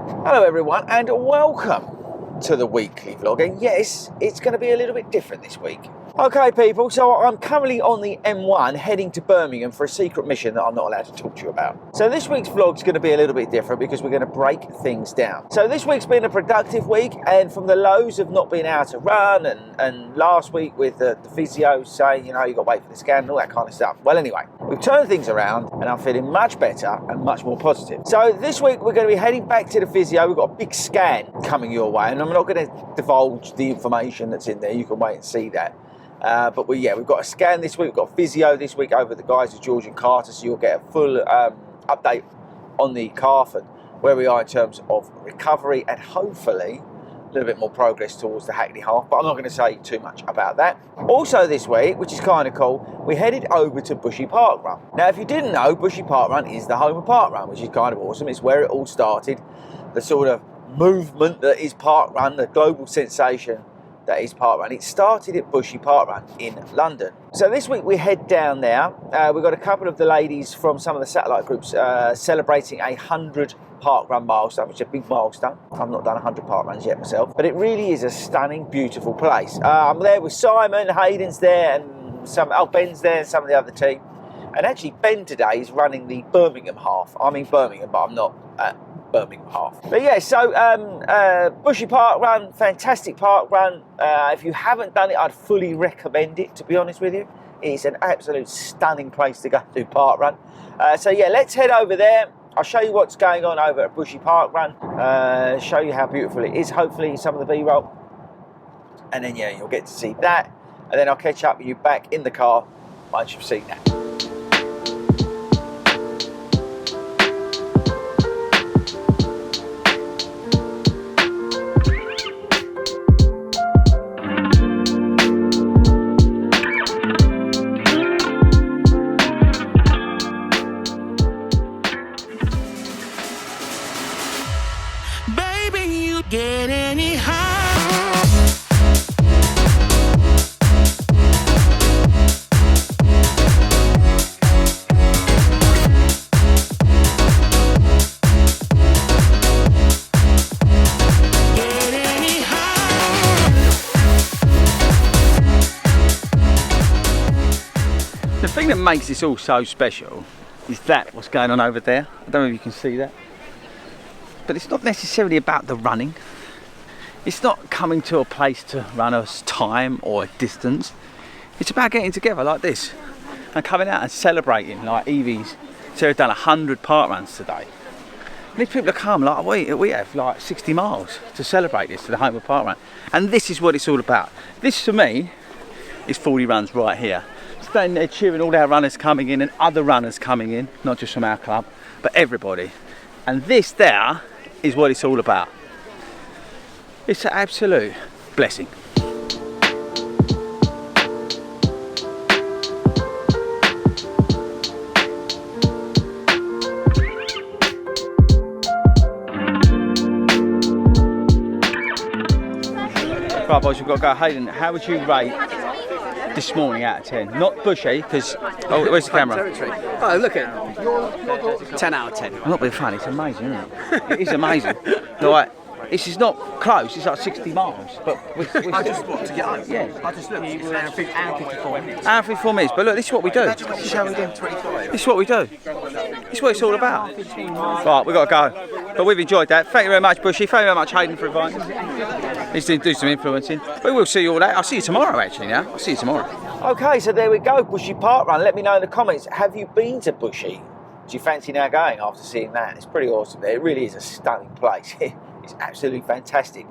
Hello everyone and welcome to the weekly vlog, and yes, it's going to be a little bit different this week. Okay people, so I'm currently on the M1 heading to Birmingham for a secret mission that I'm not allowed to talk to you about. So this week's vlog's going to be a little bit different because we're going to break things down. So this week's been a productive week, and from the lows of not being able to run and last week with the physio saying, you know, you've got to wait for the scan and all that kind of stuff. Well anyway, we've turned things around and I'm feeling much better and much more positive. So this week we're going to be heading back to the physio. We've got a big scan coming your way, and I'm not going to divulge the information that's in there. You can wait and see that. But we've got a scan this week, we've got physio this week over the guys at George and Carter, so you'll get a full update on the calf and where we are in terms of recovery, and hopefully a little bit more progress towards the Hackney half, but I'm not going to say too much about that. Also this week, which is kind of cool, we headed over to Bushy Parkrun. Now if you didn't know, Bushy Parkrun is the home of parkrun, which is kind of awesome. It's where it all started, the sort of movement that is parkrun, the global sensation that is parkrun. It started at Bushy Parkrun in London. So this week we head down there. We've got a couple of the ladies from some of the satellite groups celebrating 100 parkrun milestone, which is a big milestone. I've not done 100 parkruns yet myself, but it really is a stunning, beautiful place. I'm there with Simon, Hayden's there, and Ben's there, and some of the other team. And actually Ben today is running the Birmingham half. I'm in Birmingham, but I'm not at Birmingham half. But yeah, so Bushy Parkrun, fantastic parkrun. If you haven't done it, I'd fully recommend it, to be honest with you. It's an absolute stunning place to go do parkrun. So yeah, let's head over there. I'll show you what's going on over at Bushy Parkrun, show you how beautiful it is, hopefully some of the B-roll, and then yeah, you'll get to see that, and then I'll catch up with you back in the car once you've seen that. Get any higher. The thing that makes this all so special is that what's going on over there. I don't know if you can see that. But it's not necessarily about the running. It's not coming to a place to run a time or a distance. It's about getting together like this and coming out and celebrating, like Evie's. Sarah's done 100 parkruns today. And these people have come, like we have like 60 miles to celebrate this, to the home of parkrun. And this is what it's all about. This for me is 40 runs right here. Standing there cheering all our runners coming in and other runners coming in, not just from our club, but everybody. And this there is what it's all about. It's an absolute blessing. Right boys, we've got to go. Hayden, how would you rate this morning out of 10? Not Bushy, because... Oh, where's the camera? Oh, look at 10 out of 10. I'm not being funny, it's amazing, isn't it? It is amazing. Like, this is not close, it's like 60 miles. But I just want to get home. Yeah. I just looked, it's hour 54 minutes. Hour 54 minutes, but look, this is what we do. This is how we do. This is what we do. This is what it's all about. Right, we've got to go. But we've enjoyed that. Thank you very much, Bushy. Thank you very much, Hayden, for inviting us. He's doing some influencing. But we'll see you all that. I'll see you tomorrow, actually, now. I'll see you tomorrow. Okay, so there we go, Bushy Parkrun. Let me know in the comments, have you been to Bushy? Do you fancy now going after seeing that? It's pretty awesome there. It really is a stunning place. It's absolutely fantastic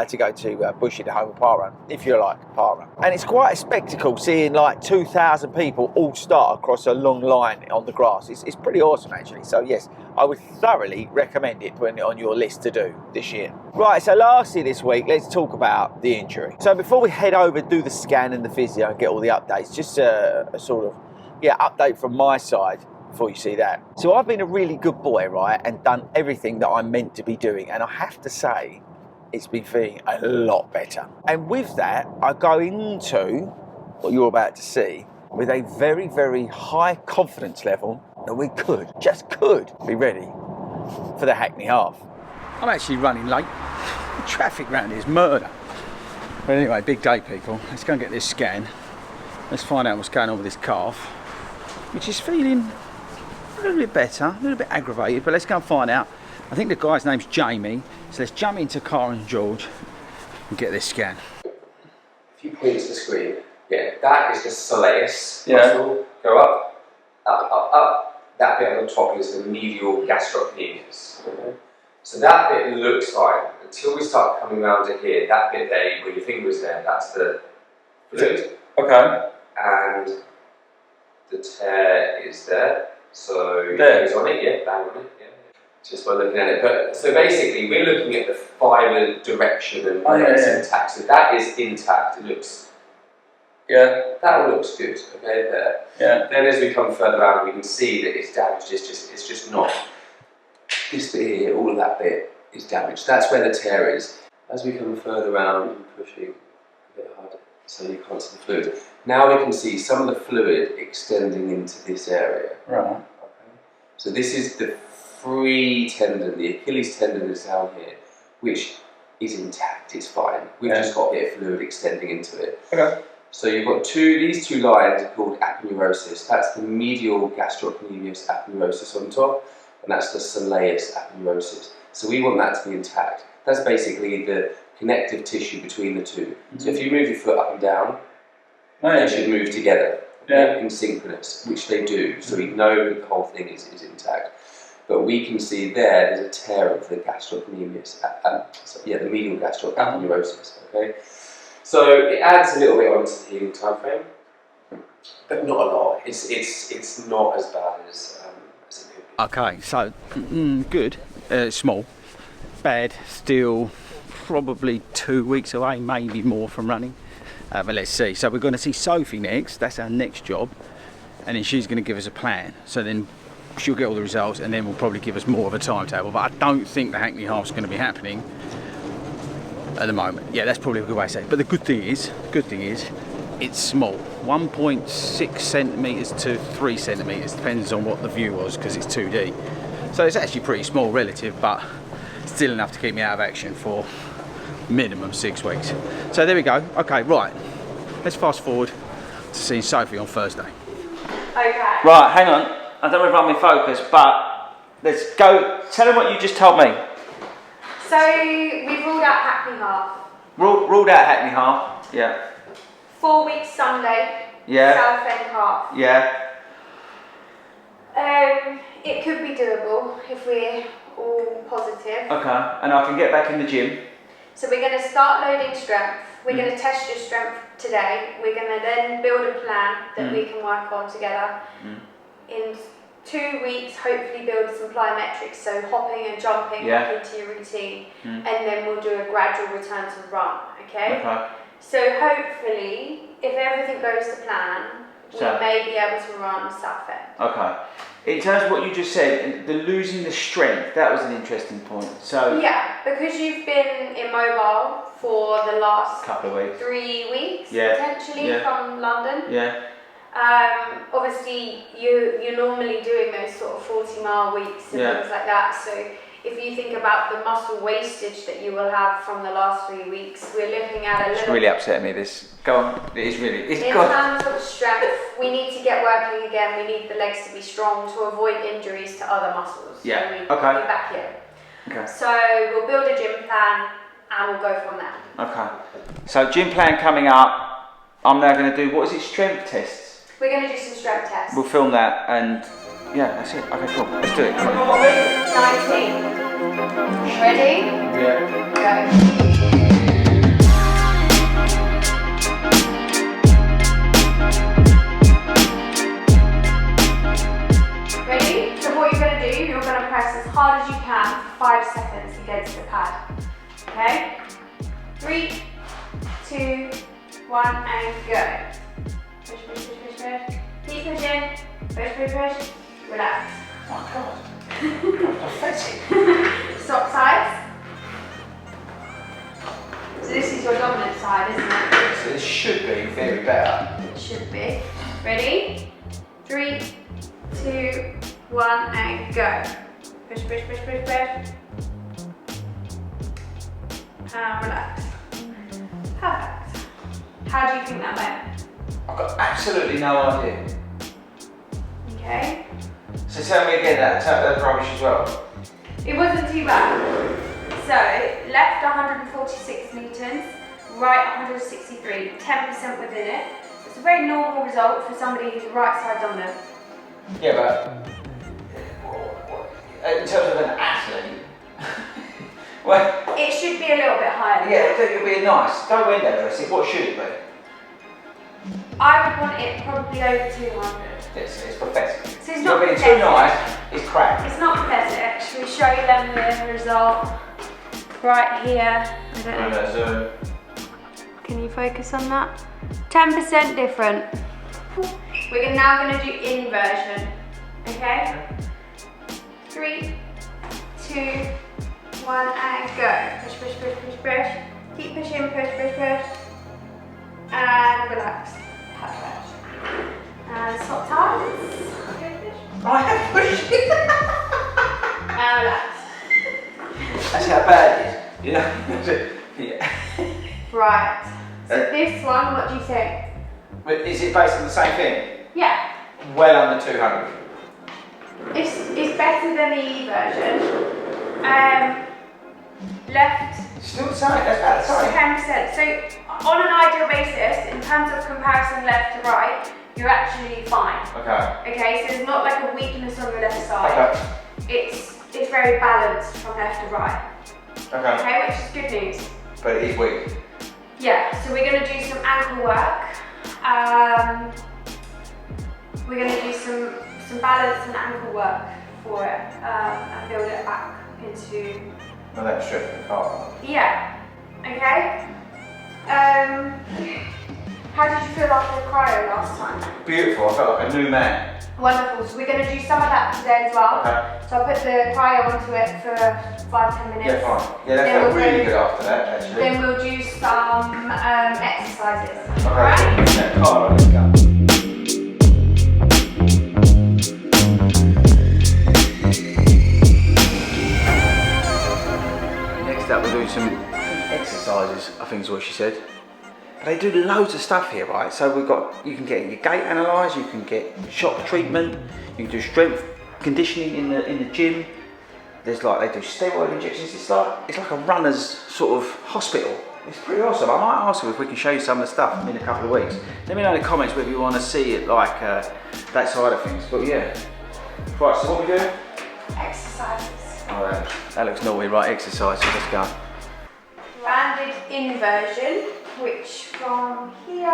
to go to Bushy, the home of parkrun, if you like parkrun. And it's quite a spectacle seeing like 2,000 people all start across a long line on the grass. It's pretty awesome actually. So yes, I would thoroughly recommend it, putting it on your list to do this year. Right, so lastly this week, let's talk about the injury. So before we head over, do the scan and the physio and get all the updates, just a sort of, update from my side before you see that. So I've been a really good boy, right, and done everything that I'm meant to be doing. And I have to say, it's been feeling a lot better. And with that, I go into what you're about to see with a very, very high confidence level that we just could be ready for the Hackney half. I'm actually running late. The traffic round here is murder. But anyway, big day, people. Let's go and get this scan. Let's find out what's going on with this calf, which is feeling a little bit better, a little bit aggravated, but let's go and find out. I think the guy's name's Jamie, so let's jump into Cara and George and get this scan. If you point to the screen, yeah, that is the soleus muscle. Go up, up, up, up. That bit on the top is the medial gastrocnemius. Okay? So that bit looks fine until we start coming around to here. That bit there, where your finger is there, that's the fluid. Okay. And the tear is there. So it's on it, yeah, bang on it, yeah. Just by looking at it. But so basically, we're looking at the fibre direction and it's intact. So that is intact. It looks. Yeah, that all looks good. Okay, there. Yeah. Then as we come further out, we can see that it's damaged. It's just not. This bit here, all of that bit is damaged. That's where the tear is. As we come further around and pushing a bit harder, so you can't see the fluid. Now we can see some of the fluid extending into this area. Right. Okay. So this is the free tendon. The Achilles tendon is down here, which is intact. It's fine. We've just got a bit of fluid extending into it. Okay. So you've got these two lines are called aponeurosis. That's the medial gastrocnemius aponeurosis on top, and that's the soleus aponeurosis. So we want that to be intact. That's basically the connective tissue between the two. Mm-hmm. So if you move your foot up and down, they should move together in synchronous, which they do. So we know that the whole thing is intact. But we can see there's a tear of the gastrocnemius, the medial gastrocnemius. Okay. So it adds a little bit onto the healing time frame, but not a lot. It's not as bad as it could be. Okay, so good, small, bad, still probably 2 weeks away, maybe more from running. But let's see. So we're going to see Sophie next. That's our next job, and then she's going to give us a plan. So then she'll get all the results, and then we'll probably give us more of a timetable. But I don't think the Hackney Half's going to be happening at the moment. Yeah, that's probably a good way to say it. But the good thing is, it's small. 1.6 centimetres to 3 centimetres, depends on what the view was, because it's 2D. So it's actually pretty small relative, but still enough to keep me out of action for minimum 6 weeks. So there we go. Okay, right. Let's fast forward to seeing Sophie on Thursday. Okay. Right, hang on. I don't know if I'm in focus, but let's go. Tell them what you just told me. So we've ruled out Hackney Half. Ruled out Hackney Half. Yeah. 4 weeks Sunday. Yeah. Southend Half. Yeah. It could be doable if we're all positive. Okay, and I can get back in the gym. So we're going to start loading strength. We're going to test your strength today. We're going to then build a plan that we can work on together. In 2 weeks, hopefully build some plyometrics, so hopping and jumping into your routine, and then we'll do a gradual return to run, okay? So hopefully, if everything goes to plan, we may be able to run Southend. Okay. In terms of what you just said, the losing the strength, that was an interesting point. So yeah, because you've been immobile for the last couple of weeks, 3 weeks potentially from London. Yeah. Obviously, you're normally doing those sort of 40-mile weeks and things like that. So if you think about the muscle wastage that you will have from the last 3 weeks, we're looking at a little. It's really upsetting me. This. Go on. It is really. In terms of strength, we need to get working again. We need the legs to be strong to avoid injuries to other muscles. Yeah. So we'll be back here. Okay. So we'll build a gym plan and we'll go from there. Okay. So gym plan coming up. I'm now going to do, what is it, strength tests? We're going to do some strength tests. We'll film that and yeah, that's it. Okay, cool. Let's do it. 19. Ready? Yeah. Go. Ready? So what you're going to do, you're going to press as hard as you can for 5 seconds against the pad. Okay? 3, 2, 1, and go. Push, push, push, push, push. Keep pushing. Push, push, push. Relax. Oh God. Pathetic. Stop sides. So this is your dominant side, isn't it? So this should be very better. It should be. Ready? 3, 2, 1, and go. Push, push, push, push, push. And relax. Perfect. How do you think that went? I've got absolutely no idea. Okay. So tell me again, that's rubbish as well. It wasn't too bad. So, left 146 newtons, right 163, 10% within it. It's a very normal result for somebody who's right side dominant. Yeah, but in terms of an athlete, well, It should be a little bit higher. yeah, it would be nice. Don't window dress it. What should it be? I would want it probably over 200. It's pathetic. So it's You're not being too pathetic. nice. It's crap. It's not pathetic. Should we show them the result right here? I don't know. Can you focus on that? 10% different. We're now going to do inversion. Okay? 3, 2, 1, and go. Push, push, push, push, push. Keep pushing, push, push, push. And relax. Perfect. And stop time. I have pushed it. And relax. That's how bad it is. You know? Yeah. Right. So this one, what do you think? But is it based on the same thing? Yeah. Well under 200. It's better than the E version. Left Still the same. That's about the same. 10%. So on an ideal basis, in terms of comparison left to right, you're actually fine. Okay. Okay, so there's not like a weakness on the left side. Okay. It's very balanced from left to right. Okay. Okay, which is good news. But it is weak. Yeah, so we're going to do some ankle work. We're going to do some balance and ankle work for it and build it back into... Well, that's straight from the car. Yeah, okay. How did you feel after the cryo last time? Beautiful. I felt like a new man. Wonderful, so we're going to do some of that today as well. Okay. So I'll put the cryo onto it for 5-10 minutes. Yeah, fine. Yeah, that Then felt we'll really do- good after that, actually. Then we'll do some exercises. Okay. Alright? Yeah, all right, let's go. Next up, we're doing some exercises, I think is what she said. But they do loads of stuff here, right? So you can get your gait analysed, you can get shock treatment, you can do strength conditioning in the gym. There's they do steroid injections. It's like a runner's sort of hospital. It's pretty awesome. I might ask you if we can show you some of the stuff in a couple of weeks. Let me know in the comments whether you want to see it that side of things. But yeah. Right, so what we do? Exercises. Oh, that looks naughty, right? Exercises, let's go. Rounded inversion, which from here,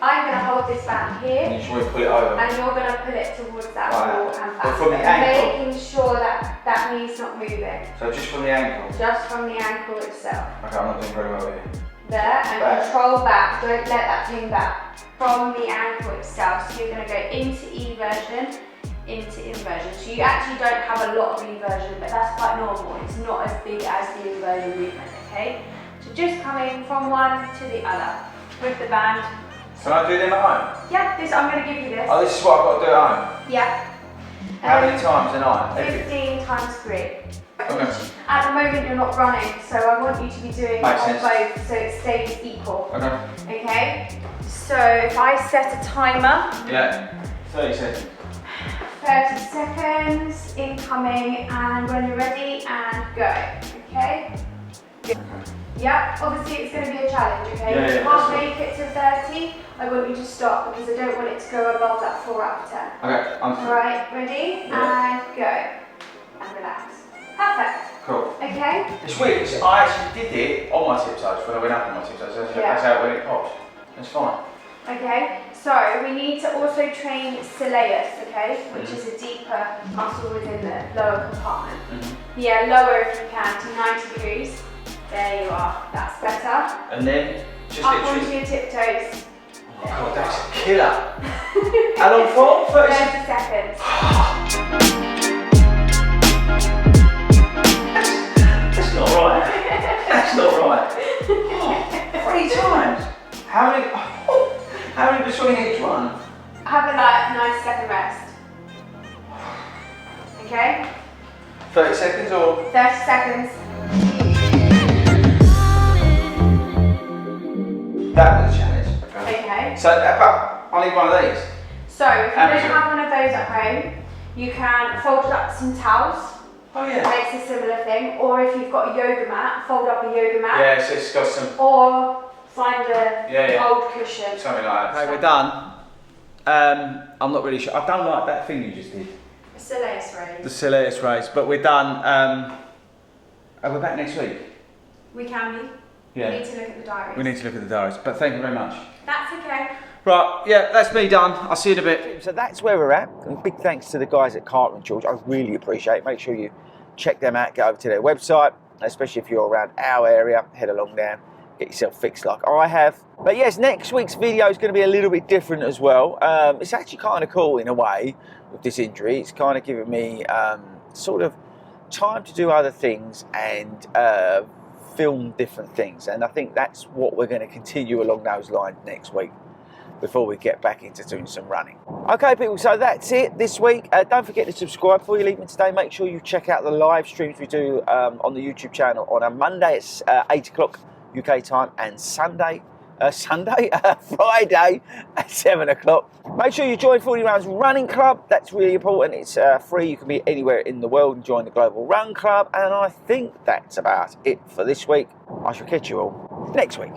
I'm going to hold this band here. And you just want to pull it over. And you're going to pull it towards that Right. wall and But back. from the ankle? Making sure that that knee's not moving. So just from the ankle. Just from the ankle itself. Okay, I'm not doing very well here. There, and Back. control back. Don't let that thing back. From the ankle itself. So you're going to go into eversion, into inversion. So you actually don't have a lot of eversion, but that's quite normal. It's not as big as the inversion movement, okay? So just coming from one to the other with the band. Can I do them at home? Yeah, I'm going to give you this. Oh, this is what I've got to do at home. Yeah. How many times a night? 15 times 3. Okay. At the moment you're not running, so I want you to be doing Makes on sense. both so it stays equal. Okay. Okay? So if I set a timer, Yeah. 30 seconds. 30 seconds, incoming, and when you're ready, and go. Okay? Yeah, obviously it's going to be a challenge, okay? Yeah, If you yeah, can't that's make it to 30, I want you to stop because I don't want it to go above that 4 out of 10. Okay, I'm Alright, ready? Yeah. And go. And relax. Perfect. cool. Okay? It's weird because I actually did it on my tiptoes when I went up on my tiptoes. That's how when it popped. It's fine. Okay, so we need to also train soleus, okay, which is a deeper muscle within the lower compartment. Yeah, lower if you can to 90 degrees. There you are, that's better. And then just Up onto literally. your tiptoes. Oh my god, that's a killer. How long for? 30 30 seconds. That's not right. That's not right. Oh, 3 times. How many between each one? Have a 9-second rest. Okay, 30 seconds or? 30 seconds. That was a challenge. Okay. So, I need one of these. So if you don't have one of those at home, you can fold up some towels. Oh yeah. Makes a similar thing. Or if you've got a yoga mat, fold up a yoga mat. Yeah, so it's got some. Or find a old cushion. Something like that. Okay, we're done. I'm not really sure. I don't like that thing you just did. The Soleus raise. The Soleus race, but we're done. Are we back next week? We can be. Yeah. We need to look at the diaries. We need to look at the diaries, but thank you very much. That's okay. Right, yeah, that's me done. I'll see you in a bit. So that's where we're at. And big thanks to the guys at Parkrun, George. I really appreciate it. Make sure you check them out. Get over to their website, especially if you're around our area. Head along there, get yourself fixed like I have. But yes, next week's video is going to be a little bit different as well. It's actually kind of cool in a way with this injury. It's kind of giving me sort of time to do other things and film different things. And I think that's what we're going to continue along those lines next week, before we get back into doing some running. Okay people, so that's it this week. Don't forget to subscribe before you leave me today. Make sure you check out the live streams we do on the YouTube channel on a Monday at 8 o'clock UK time, and Friday at 7 o'clock. Make sure you join 40 Runs Running Club. That's really important. It's free. You can be anywhere in the world and join the Global Run Club. And I think that's about it for this week. I shall catch you all next week.